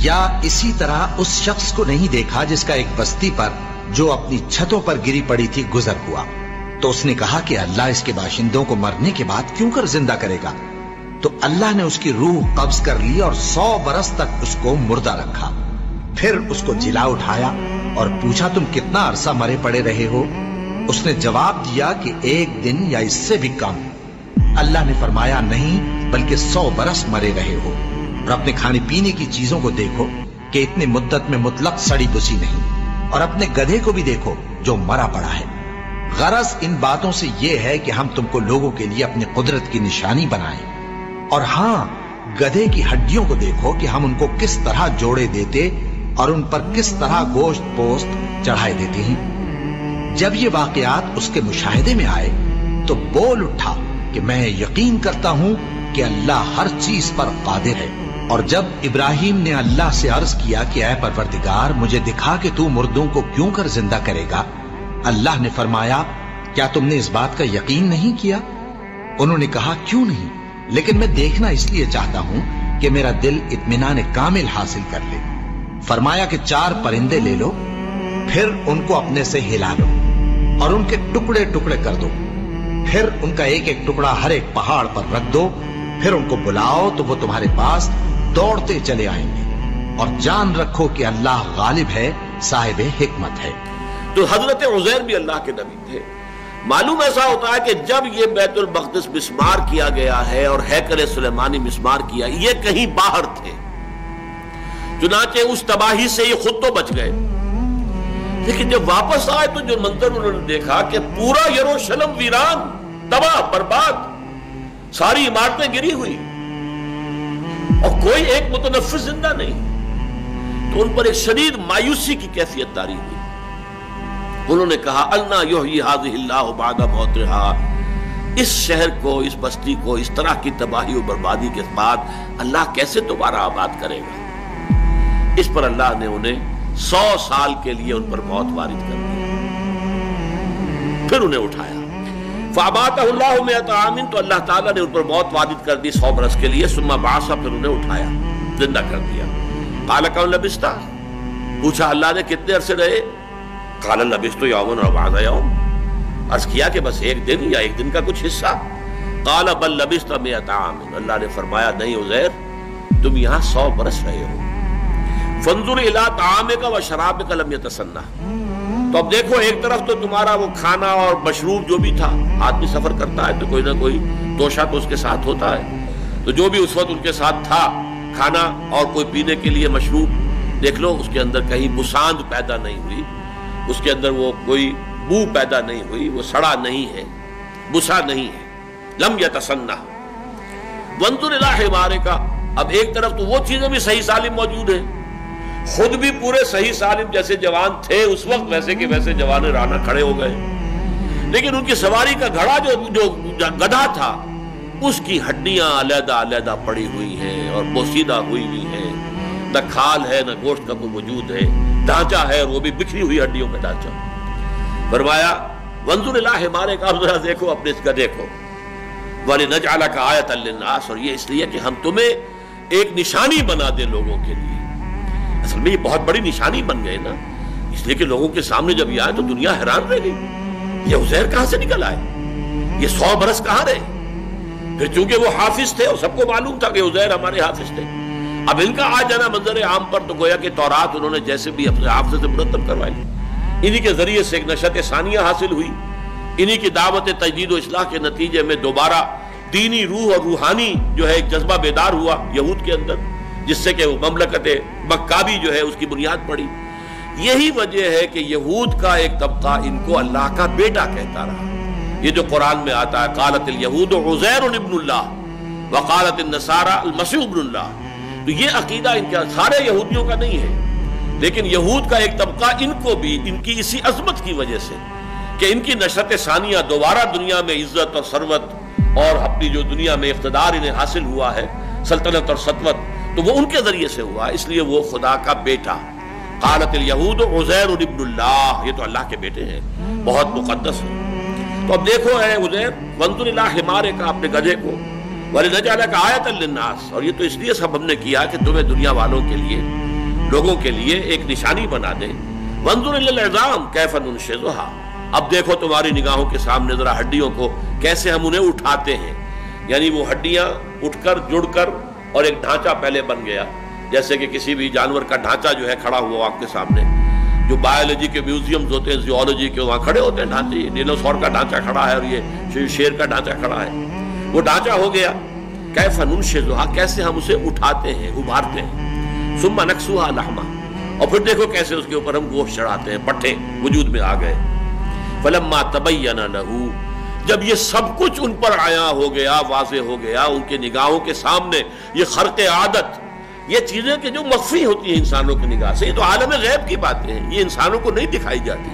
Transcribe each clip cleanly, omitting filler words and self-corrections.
یا اسی طرح اس شخص کو نہیں دیکھا جس کا ایک بستی پر جو اپنی چھتوں پر گری پڑی تھی گزر ہوا، تو اس نے کہا کہ اللہ اس کے باشندوں کو مرنے کے بعد کیوں کر زندہ کرے گا؟ تو اللہ نے اس کی روح قبض کر لی اور 100 برس تک اس کو مردہ رکھا. پھر اس کو جلا اٹھایا اور پوچھا تم کتنا عرصہ مرے پڑے رہے ہو؟ اس نے جواب دیا کہ 1 دن یا اس سے بھی کم. اللہ نے فرمایا نہیں بلکہ 100 برس مرے رہے ہو. اور اپنے کھانے پینے کی چیزوں کو دیکھو کہ اتنی مدت میں مطلق سڑی بسی نہیں، اور اپنے گدھے کو بھی دیکھو جو مرا پڑا ہے. غرض ان باتوں سے یہ ہے کہ ہم تم کو لوگوں کے لیے اپنی قدرت کی نشانی بنائیں. اور ہاں، گدھے کی ہڈیوں کو دیکھو کہ ہم ان کو کس طرح جوڑے دیتے اور ان پر کس طرح گوشت پوست چڑھائے دیتے ہیں. جب یہ واقعات اس کے مشاہدے میں آئے تو بول اٹھا کہ میں یقین کرتا ہوں کہ اللہ ہر چیز پر قادر ہے. اور جب ابراہیم نے اللہ سے عرض کیا کہ اے پروردگار مجھے دکھا کہ تو مردوں کو کیوں کر زندہ کرے گا، اللہ نے فرمایا کیا تم نے اس بات کا یقین نہیں کیا؟ انہوں نے کہا کیوں نہیں، لیکن میں دیکھنا اس لیے چاہتا ہوں کہ میرا دل اطمینان کامل حاصل کر لے. فرمایا کہ 4 پرندے لے لو، پھر ان کو اپنے سے ہلا لو اور ان کے ٹکڑے ٹکڑے کر دو، پھر ان کا ایک ایک ٹکڑا ہر ایک پہاڑ پر رکھ دو، پھر ان کو بلاؤ تو وہ تمہارے پاس دوڑتے چلے آئیں گے. اور جان رکھو کہ اللہ غالب ہے، صاحب حکمت ہے. تو حضرت عزیر بھی اللہ کے نبی تھے. معلوم ایسا ہوتا ہے کہ جب یہ بیت المقدس مسمار کیا گیا ہے اور ہیکل سلیمانی مسمار کیا، یہ کہیں باہر تھے، چنانچہ اس تباہی سے یہ خود تو بچ گئے. لیکن جب واپس آئے تو جو منظر انہوں نے دیکھا کہ پورا یروشلم ویران، تباہ برباد، ساری عمارتیں گری ہوئی اور کوئی ایک متنفس زندہ نہیں، تو ان پر ایک شدید مایوسی کی کیفیت طاری ہوئی. انہوں نے کہا انا یحیی ھذہ اللہ بعد موتھا، اس شہر کو، اس بستی کو اس طرح کی تباہی و بربادی کے بعد اللہ کیسے دوبارہ آباد کرے گا؟ اس پر اللہ نے انہیں 100 سال کے لیے ان پر موت وارد کر دی. پھر انہیں اٹھایا، فَأَمَاتَهُ اللَّهُ مِئَةَ عَامٍ، تو اللہ تعالیٰ نے ان پر موت وارد کر دی 100 برس کے لیے. ثم بعث، پھر انہیں اٹھایا، زندہ کر دیا. قَالَ كَمْ لَبِثْتَ، پوچھا اللہ نے کتنے عرصے رہے؟ قَالَ لَبِثْتُ يَوْمًا أَوْ بَعْضَ يَوْمٍ، عرض کیا کہ بس 1 دن یا 1 دن کا کچھ حصہ. قَالَ بَلْ لَبِثْتَ مِئَةَ عَامٍ، اللہ نے فرمایا نہیں عزیر، تم یہاں 100 برس رہے ہو. فَانظُرْ إِلَىٰ طَعَامِكَ وَشَرَابِكَ لَمْ يَتَسَنَّهْ، تو اب دیکھو ایک طرف تو تمہارا وہ کھانا اور مشروب جو بھی تھا، آدمی سفر کرتا ہے تو کوئی نہ کوئی توشہ تو اس کے ساتھ ہوتا ہے، تو جو بھی اس وقت ان کے ساتھ تھا کھانا اور کوئی پینے کے لیے مشروب، دیکھ لو اس کے اندر کہیں بساند پیدا نہیں ہوئی، اس کے اندر وہ کوئی بو پیدا نہیں ہوئی، وہ سڑا نہیں ہے، بسا نہیں ہے. لم یتسنہ. وانظر الی حمارک، اب ایک طرف تو وہ چیزیں بھی صحیح سالم موجود ہیں، خود بھی پورے صحیح سالم جیسے جوان تھے اس وقت ویسے کہ ویسے جوان رانا کھڑے ہو گئے، لیکن ان کی سواری کا گھڑا جو گدھا تھا اس کی ہڈیاں علیحدہ علیحدہ پڑی ہوئی ہیں اور بوسیدہ ہوئی ہوئی ہیں، نہ کھال ہے نہ گوشت کا کوئی وجود ہے، ڈھانچہ ہے اور وہ بھی بکھری ہوئی ہڈیوں کا ڈھانچہ. فرمایا وانظر الی حمارک، اب ذرا دیکھو اپنے اس گدھے کو. وَلِنَجْعَلَكَ آیَةً لِلنَّاسِ، اور یہ اس لیے کہ ہم تمہیں ایک نشانی بنا دیں لوگوں کے لیے. اصل میں یہ بہت بڑی نشانی بن گئے نا، اس لیے کہ لوگوں کے سامنے جب یہ آئے تو دنیا حیران رہ گئی، یہ عزیر کہاں سے نکل آئے، یہ 100 برس کہاں رہے. پھر چونکہ وہ حافظ تھے اور سب کو معلوم تھا کہ عزیر ہمارے حافظ تھے، اب ان کا آ جانا منظر عام پر تو گویا کہ تورات انہوں نے جیسے بھی اپنے حافظ سے مرتب کروائی، انہی کے ذریعے سے ایک نشأت ثانیہ حاصل ہوئی، انہی کی دعوت تجدید و اصلاح کے نتیجے میں دوبارہ دینی روح اور روحانی جو ہے ایک جذبہ بیدار ہوا یہود کے اندر، جس سے کہ وہ مملکت مکہ بھی جو ہے اس کی بنیاد پڑی. یہی وجہ ہے کہ یہود کا ایک طبقہ ان کو اللہ کا بیٹا کہتا رہا. یہ جو قرآن میں آتا ہے قالت الیہود عزیر ابن اللہ وقالت النصارى المسیح ابن اللہ، تو یہ عقیدہ ان کا سارے یہودیوں کا نہیں ہے، لیکن یہود کا ایک طبقہ ان کو بھی ان کی اسی عظمت کی وجہ سے کہ ان کی نشأت ثانیہ دوبارہ دنیا میں عزت اور ثروت اور اپنی جو دنیا میں اقتدار انہیں حاصل ہوا ہے، سلطنت اور سطوت، تو وہ ان کے ذریعے سے ہوا، اس لیے وہ خدا کا بیٹا. قالت الیہود عزیر ابن اللہ، یہ تو اللہ کے بیٹے ہیں، بہت مقدس ہے. تو اب دیکھو اے عزیر، وانظر الی حمارک، اپنے گدھے کو، وَلِنَجْعَلَكَ آیَةً لِلنَّاسِ، اور یہ تو اس لیے سب ہم نے کیا کہ تمہیں دنیا والوں کے لیے لوگوں کے لیے ایک نشانی بنا دے. وانظر الی العظام کیف ننشزھا، اب دیکھو تمہاری نگاہوں کے سامنے ذرا ہڈیوں کو کیسے ہم انہیں اٹھاتے ہیں. یعنی وہ ہڈیاں اٹھ کر جڑ کر اور ایک ڈھانچہ پہلے بن گیا، جیسے کہ کسی بھی جانور کا ڈھانچہ جو ہے کھڑا ہوا آپ کے سامنے. جو بایولوجی کے میوزیمز ہوتے ہیں، زیولوجی کے، وہاں کھڑے ہوتے ہیں ڈھانچے. ڈینوسور کا ڈھانچہ کھڑا ہے اور یہ شیر کا ڈھانچہ کھڑا ہے. وہ ڈھانچہ ہو گیا. کیف ننشزھا، کیسے ہم اسے اٹھاتے ہیں، ابھارتے ہیں. ثم نکسوھا لحما، اور پھر دیکھو کیسے اس کے اوپر ہم گوشت چڑھاتے ہیں. پٹھے وجود میں آ گئے. فلما تبین لہ، جب یہ سب کچھ ان پر عیاں ہو گیا، واضح ہو گیا ان کے نگاہوں کے سامنے، یہ خرق عادت، یہ چیزیں کہ جو مخفی ہوتی ہیں انسانوں کی نگاہ سے، یہ تو عالم غیب کی باتیں ہیں، یہ انسانوں کو نہیں دکھائی جاتی،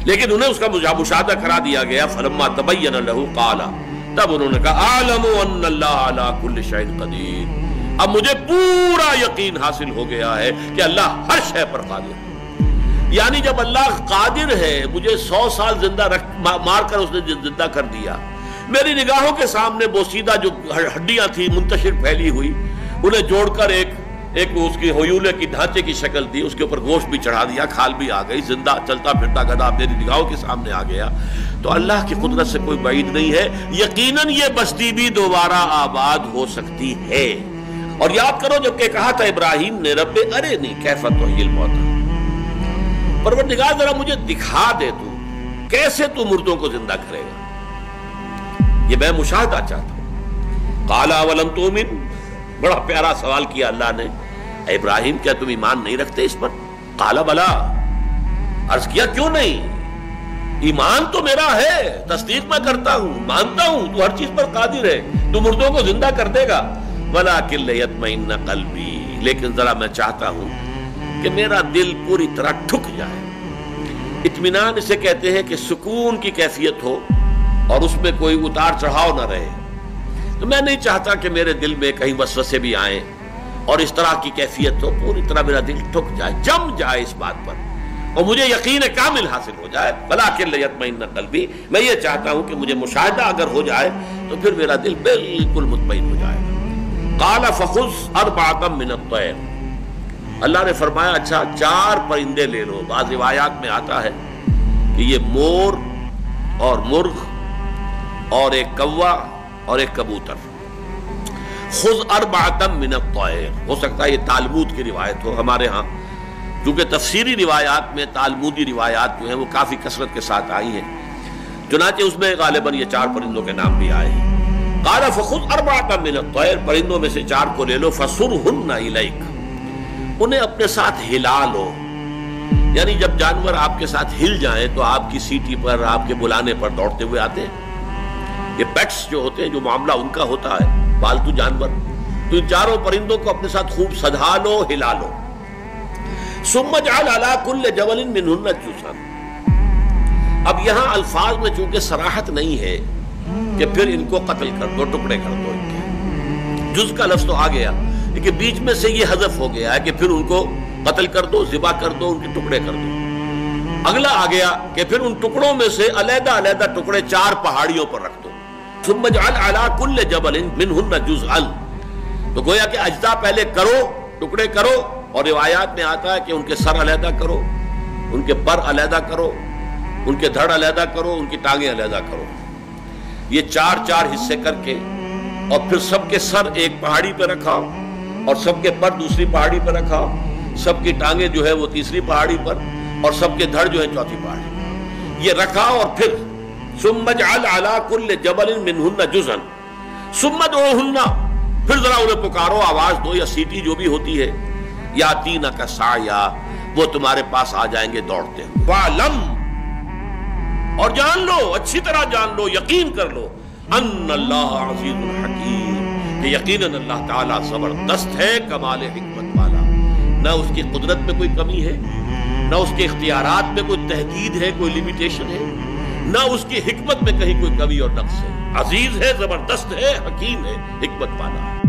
لیکن انہیں اس کا مشاہدہ کرا دیا گیا. فلما تبین لہ قال، تب انہوں نے کہا اعلم ان اللہ علی کل شیء قدیر، اب مجھے پورا یقین حاصل ہو گیا ہے کہ اللہ ہر شے پر قادر ہے. یعنی جب اللہ قادر ہے، مجھے 100 سال زندہ مار کر اس نے زندہ کر دیا، میری نگاہوں کے سامنے بوسیدہ جو ہڈیاں تھیں منتشر پھیلی ہوئی، انہیں جوڑ کر ایک اس کی ہیولے کی ڈھانچے کی شکل دی، اس کے اوپر گوشت بھی چڑھا دیا، کھال بھی آ گئی، زندہ چلتا پھرتا گدھا میری نگاہوں کے سامنے آ گیا. تو اللہ کی قدرت سے کوئی بعید نہیں ہے. یقیناً یہ بستی بھی دوبارہ آباد ہو سکتی ہے. اور یاد کرو جب کہ کہا تھا ابراہیم نے رب ارنی کیف تحیی الموتیٰ، پروردگار ذرا مجھے دکھا دے تو کیسے تو مردوں کو زندہ کرے گا، یہ میں مشاہدہ چاہتا ہوں. قال اولم تؤمن، بڑا پیارا سوال کیا اللہ نے. اے ابراہیم کیا تم ایمان نہیں رکھتے اس پر؟ قال بلا، عرض کیا کیوں نہیں، ایمان تو میرا ہے، تصدیق میں کرتا ہوں، مانتا ہوں تو ہر چیز پر قادر ہے، تو مردوں کو زندہ کر دے گا. ولکن لیطمئن قلبی، لیکن ذرا میں چاہتا ہوں کہ میرا دل پوری طرح ٹھک جائے. اطمینان اسے کہتے ہیں کہ سکون کی کیفیت ہو اور اس میں کوئی اتار چڑھاؤ نہ رہے. تو میں نہیں چاہتا کہ میرے دل میں کہیں وسوسے بھی آئیں اور اس طرح کی کیفیت ہو، پوری طرح میرا دل ٹھک جائے، جم جائے اس بات پر اور مجھے یقین کامل حاصل ہو جائے. ولکن لیطمئن قلبی، میں یہ چاہتا ہوں کہ مجھے مشاہدہ اگر ہو جائے تو پھر میرا دل بالکل مطمئن ہو جائے گا. قال فخذ اربعۃ من الطیر، اللہ نے فرمایا اچھا 4 پرندے لے لو. بعض روایات میں آتا ہے کہ یہ مور اور مرغ اور ایک کوا اور ایک کبوتر. خذ اربعۃ من الطیر، ہو سکتا ہے یہ تالمود کی روایت ہو. ہمارے ہاں کیونکہ تفسیری روایات میں تالمودی روایات جو ہیں وہ کافی کثرت کے ساتھ آئی ہیں، چنانچہ اس میں غالباً یہ 4 پرندوں کے نام بھی آئے ہیں. قال فخذ اربعۃ من الطیر، پرندوں میں سے 4 کو لے لو. فصرہن الیک، انہیں اپنے ساتھ ہلا لو. یعنی جب جانور آپ کے ساتھ ہل جائیں تو آپ کی سیٹی پر، آپ کے بلانے پر دوڑتے ہوئے آتے ہیں. یہ پیٹس جو ہوتے ہیں، جو معاملہ ان کا ہوتا ہے، پالتو جانور، تو ان 4 پرندوں کو اپنے ساتھ خوب سدھا لو، ہلا لو. ثم اجعل علی کل جبل منہن جزءا، اب یہاں الفاظ میں چونکہ صراحت نہیں ہے کہ پھر ان کو قتل کر دو، ٹکڑے کر دو. ان کے جز کا لفظ تو آ گیا لیکن بیچ میں سے یہ حذف ہو گیا ہے کہ پھر ان کو قتل کر دو، ذبح کر دو، ان کے ٹکڑے کر دو. اگلا آ گیا کہ پھر ان ٹکڑوں میں سے علیحدہ علیحدہ ٹکڑے 4 پہاڑیوں پر رکھ دو. ثم اجعل علی کل جبل منہن جزءا، تو گویا کہ اجزاء پہلے کرو، ٹکڑے کرو، اور روایات میں آتا ہے کہ ان کے سر علیحدہ کرو، ان کے پر علیحدہ کرو، ان کے دھڑ علیحدہ کرو، ان کی ٹانگیں علیحدہ کرو. یہ 4 حصے کر کے اور پھر سب کے سر ایک پہاڑی پہ رکھا اور سب کے پر دوسری پہاڑی پہ رکھا، سب کی ٹانگیں جو ہے وہ تیسری پہاڑی پر اور سب کے دھڑ جو ہے چوتھی پہاڑی، یہ رکھا. اور پھر ثم اجعل علی کل جبل منہن جزءا ثم ادعوہن، پھر ذرا انہیں پکارو، آواز دو یا سیٹی جو بھی ہوتی ہے. یاتینک سعیا، وہ تمہارے پاس آ جائیں گے دوڑتے ہوئے. وعلم، اور جان لو، اچھی طرح جان لو، یقین کر لو، ان اللہ عزیز الحکیم، کہ یقیناً اللہ تعالیٰ زبردست ہے، کمال حکمت والا. نہ اس کی قدرت میں کوئی کمی ہے، نہ اس کے اختیارات میں کوئی تحدید ہے، کوئی لیمیٹیشن ہے، نہ اس کی حکمت میں کہیں کوئی کمی اور نقص ہے. عزیز ہے، زبردست ہے، حکیم ہے، حکمت والا ہے.